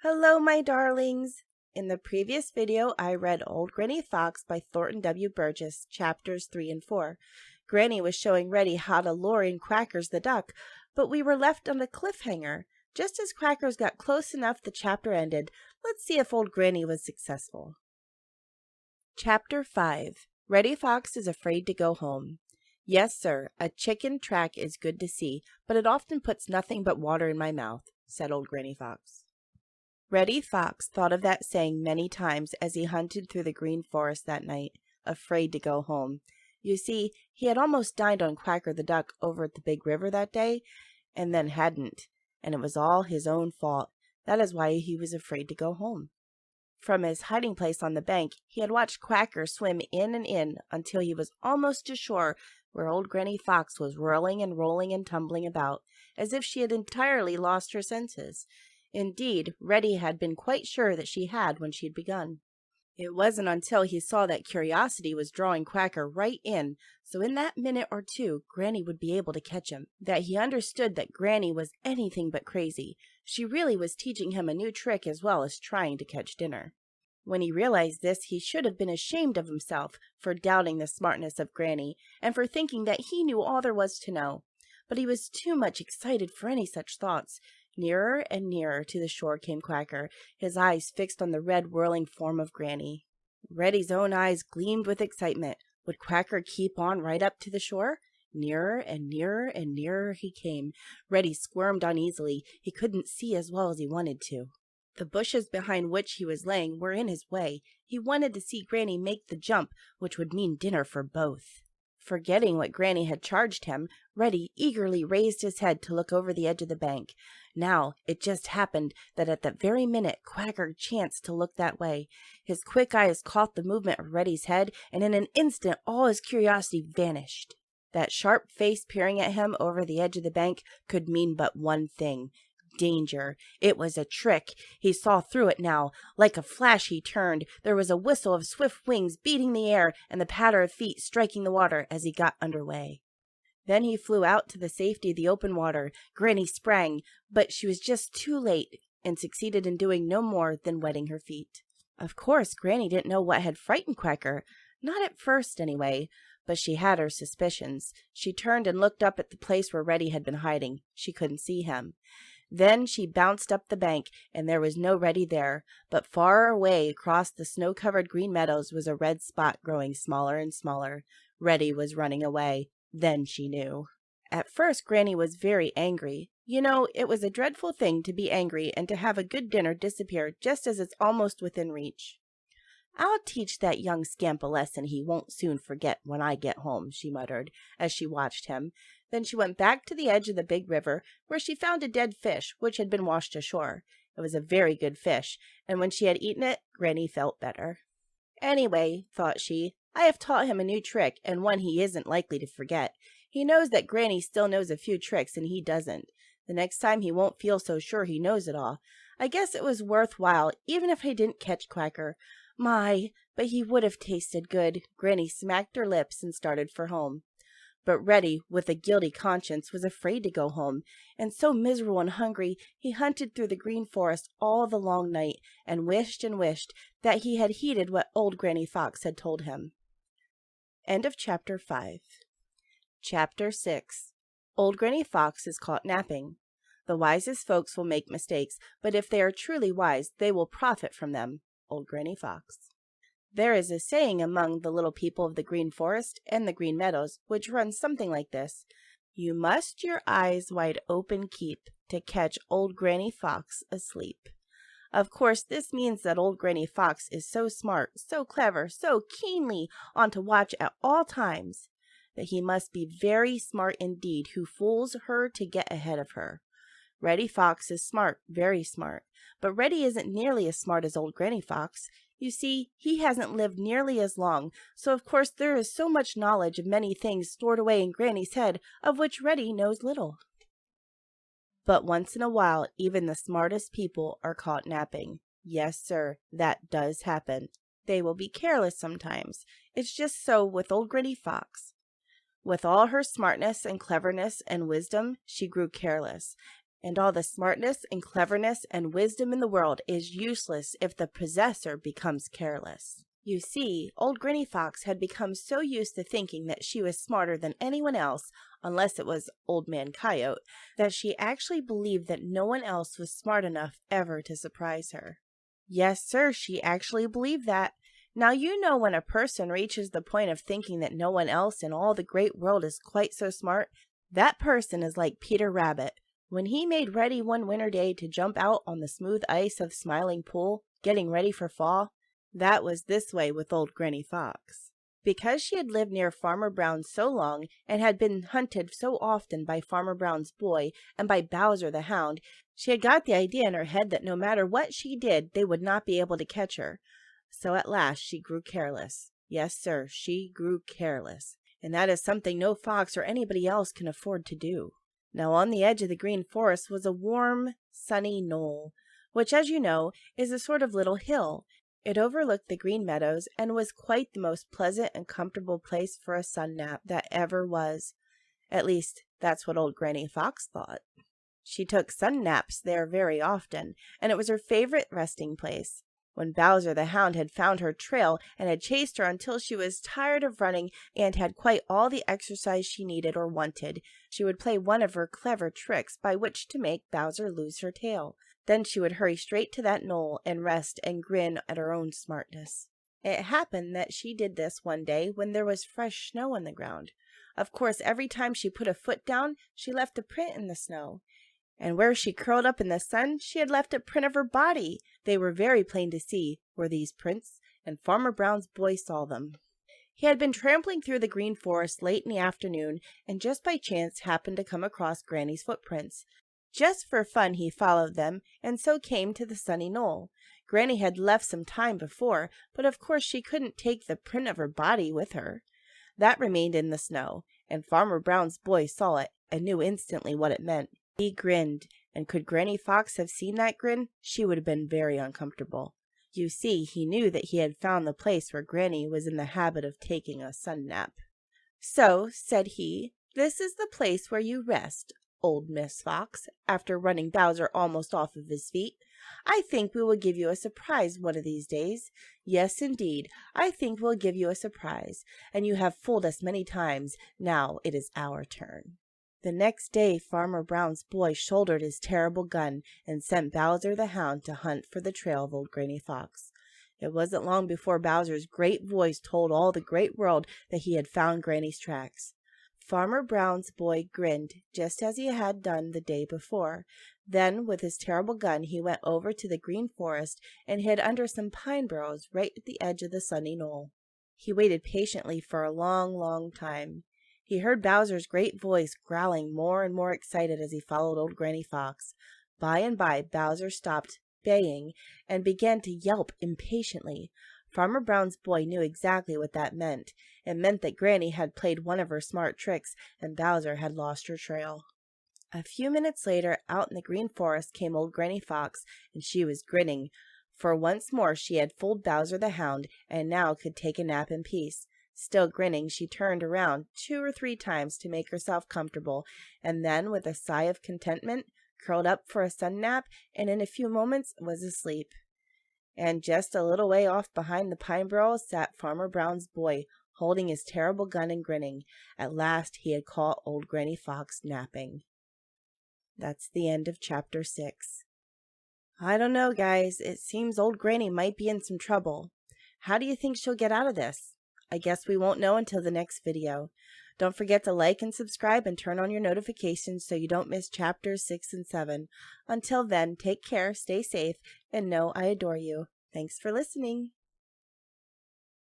Hello, my darlings! In the previous video, I read Old Granny Fox by Thornton W. Burgess, chapters 3 and 4. Granny was showing Reddy how to lure in Quackers the duck, but we were left on a cliffhanger. Just as Quackers got close enough, the chapter ended. Let's see if Old Granny was successful. Chapter 5. Reddy Fox is afraid to go home. Yes, sir, a chicken track is good to see, but it often puts nothing but water in my mouth, said Old Granny Fox. Reddy Fox thought of that saying many times as he hunted through the Green Forest that night, afraid to go home. You see, he had almost dined on Quacker the Duck over at the Big River that day, and then hadn't, and it was all his own fault. That is why he was afraid to go home. From his hiding place on the bank, he had watched Quacker swim in and in until he was almost to shore, where Old Granny Fox was whirling and rolling and tumbling about, as if she had entirely lost her senses. Indeed, Reddy had been quite sure that she had when she had begun. It wasn't until he saw that curiosity was drawing Quacker right in, so in that minute or two Granny would be able to catch him, that he understood that Granny was anything but crazy. She really was teaching him a new trick as well as trying to catch dinner. When he realized this, he should have been ashamed of himself for doubting the smartness of Granny and for thinking that he knew all there was to know. But he was too much excited for any such thoughts. Nearer and nearer to the shore came Quacker, his eyes fixed on the red whirling form of Granny. Reddy's own eyes gleamed with excitement. Would Quacker keep on right up to the shore? Nearer and nearer and nearer he came. Reddy squirmed uneasily. He couldn't see as well as he wanted to. The bushes behind which he was laying were in his way. He wanted to see Granny make the jump, which would mean dinner for both. Forgetting what Granny had charged him, Reddy eagerly raised his head to look over the edge of the bank. Now, it just happened that at that very minute Quacker chanced to look that way. His quick eyes caught the movement of Reddy's head, and in an instant all his curiosity vanished. That sharp face peering at him over the edge of the bank could mean but one thing. Danger. It was a trick. He saw through it now. Like a flash he turned. There was a whistle of swift wings beating the air and the patter of feet striking the water as he got under way. Then he flew out to the safety of the open water. Granny sprang, but she was just too late and succeeded in doing no more than wetting her feet. Of course, Granny didn't know what had frightened Quacker. Not at first, anyway. But she had her suspicions. She turned and looked up at the place where Reddy had been hiding. She couldn't see him. Then she bounced up the bank, and there was no Reddy there, but far away across the snow-covered green meadows was a red spot growing smaller and smaller. Reddy was running away. Then she knew. At first Granny was very angry. You know, it was a dreadful thing to be angry and to have a good dinner disappear just as it's almost within reach. "I'll teach that young scamp a lesson he won't soon forget when I get home," she muttered, as she watched him. Then she went back to the edge of the big river, where she found a dead fish, which had been washed ashore. It was a very good fish, and when she had eaten it, Granny felt better. "Anyway," thought she, "I have taught him a new trick, and one he isn't likely to forget. He knows that Granny still knows a few tricks, and he doesn't. The next time he won't feel so sure he knows it all. I guess it was worth while, even if I didn't catch Quacker. My, but he would have tasted good." Granny smacked her lips and started for home. But Reddy, with a guilty conscience, was afraid to go home, and so miserable and hungry, he hunted through the Green Forest all the long night, and wished that he had heeded what Old Granny Fox had told him. End of Chapter 5. Chapter 6. Old Granny Fox is caught napping. The wisest folks will make mistakes, but if they are truly wise, they will profit from them. Old Granny Fox. There is a saying among the little people of the Green Forest and the Green Meadows, which runs something like this: "You must your eyes wide open keep to catch Old Granny Fox asleep." Of course, this means that Old Granny Fox is so smart, so clever, so keenly on to watch at all times, that he must be very smart indeed who fools her to get ahead of her. Reddy Fox is smart, very smart, but Reddy isn't nearly as smart as Old Granny Fox. You see, he hasn't lived nearly as long, so of course there is so much knowledge of many things stored away in Granny's head, of which Reddy knows little. But once in a while, even the smartest people are caught napping. Yes, sir, that does happen. They will be careless sometimes. It's just so with Old Granny Fox. With all her smartness and cleverness and wisdom, she grew careless. And all the smartness and cleverness and wisdom in the world is useless if the possessor becomes careless. You see, old Granny Fox had become so used to thinking that she was smarter than anyone else, unless it was Old Man Coyote, that she actually believed that no one else was smart enough ever to surprise her. Yes, sir, she actually believed that. Now you know when a person reaches the point of thinking that no one else in all the great world is quite so smart, that person is like Peter Rabbit. When he made ready one winter day to jump out on the smooth ice of Smiling Pool, getting ready for fall, that was this way with old Granny Fox. Because she had lived near Farmer Brown so long and had been hunted so often by Farmer Brown's boy and by Bowser the Hound, she had got the idea in her head that no matter what she did, they would not be able to catch her. So at last she grew careless. Yes, sir, she grew careless. And that is something no fox or anybody else can afford to do. Now on the edge of the Green Forest was a warm, sunny knoll, which, as you know, is a sort of little hill. It overlooked the Green Meadows and was quite the most pleasant and comfortable place for a sun nap that ever was. At least, that's what old Granny Fox thought. She took sun naps there very often, and it was her favorite resting place. When Bowser the Hound had found her trail and had chased her until she was tired of running and had quite all the exercise she needed or wanted, she would play one of her clever tricks by which to make Bowser lose her tail. Then she would hurry straight to that knoll and rest and grin at her own smartness. It happened that she did this one day when there was fresh snow on the ground. Of course, every time she put a foot down, she left a print in the snow. And where she curled up in the sun, she had left a print of her body. They were very plain to see, were these prints, and Farmer Brown's boy saw them. He had been trampling through the Green Forest late in the afternoon, and just by chance happened to come across Granny's footprints. Just for fun he followed them, and so came to the sunny knoll. Granny had left some time before, but of course she couldn't take the print of her body with her. That remained in the snow, and Farmer Brown's boy saw it, and knew instantly what it meant. He grinned, and could Granny Fox have seen that grin, she would have been very uncomfortable. You see, he knew that he had found the place where Granny was in the habit of taking a sun nap. "So," said he, "this is the place where you rest, old Miss Fox, after running Bowser almost off of his feet. I think we will give you a surprise one of these days. Yes, indeed, I think we'll give you a surprise, and you have fooled us many times. Now it is our turn." The next day Farmer Brown's boy shouldered his terrible gun and sent Bowser the Hound to hunt for the trail of old Granny Fox. It wasn't long before Bowser's great voice told all the great world that he had found Granny's tracks. Farmer Brown's boy grinned just as he had done the day before. Then, with his terrible gun, he went over to the Green Forest and hid under some pine boughs right at the edge of the sunny knoll. He waited patiently for a long, long time. He heard Bowser's great voice growling more and more excited as he followed old Granny Fox. By and by, Bowser stopped baying and began to yelp impatiently. Farmer Brown's boy knew exactly what that meant. It meant that Granny had played one of her smart tricks, and Bowser had lost her trail. A few minutes later, out in the Green Forest came old Granny Fox, and she was grinning, for once more she had fooled Bowser the Hound, and now could take a nap in peace. Still grinning, she turned around 2 or 3 times to make herself comfortable, and then, with a sigh of contentment, curled up for a sun nap, and in a few moments was asleep. And just a little way off behind the pine boughs sat Farmer Brown's boy, holding his terrible gun and grinning. At last he had caught old Granny Fox napping. That's the end of chapter 6. I don't know, guys. It seems old Granny might be in some trouble. How do you think she'll get out of this? I guess we won't know until the next video. Don't forget to like and subscribe and turn on your notifications so you don't miss chapters 6 and 7. Until then, take care, stay safe, and know I adore you. Thanks for listening.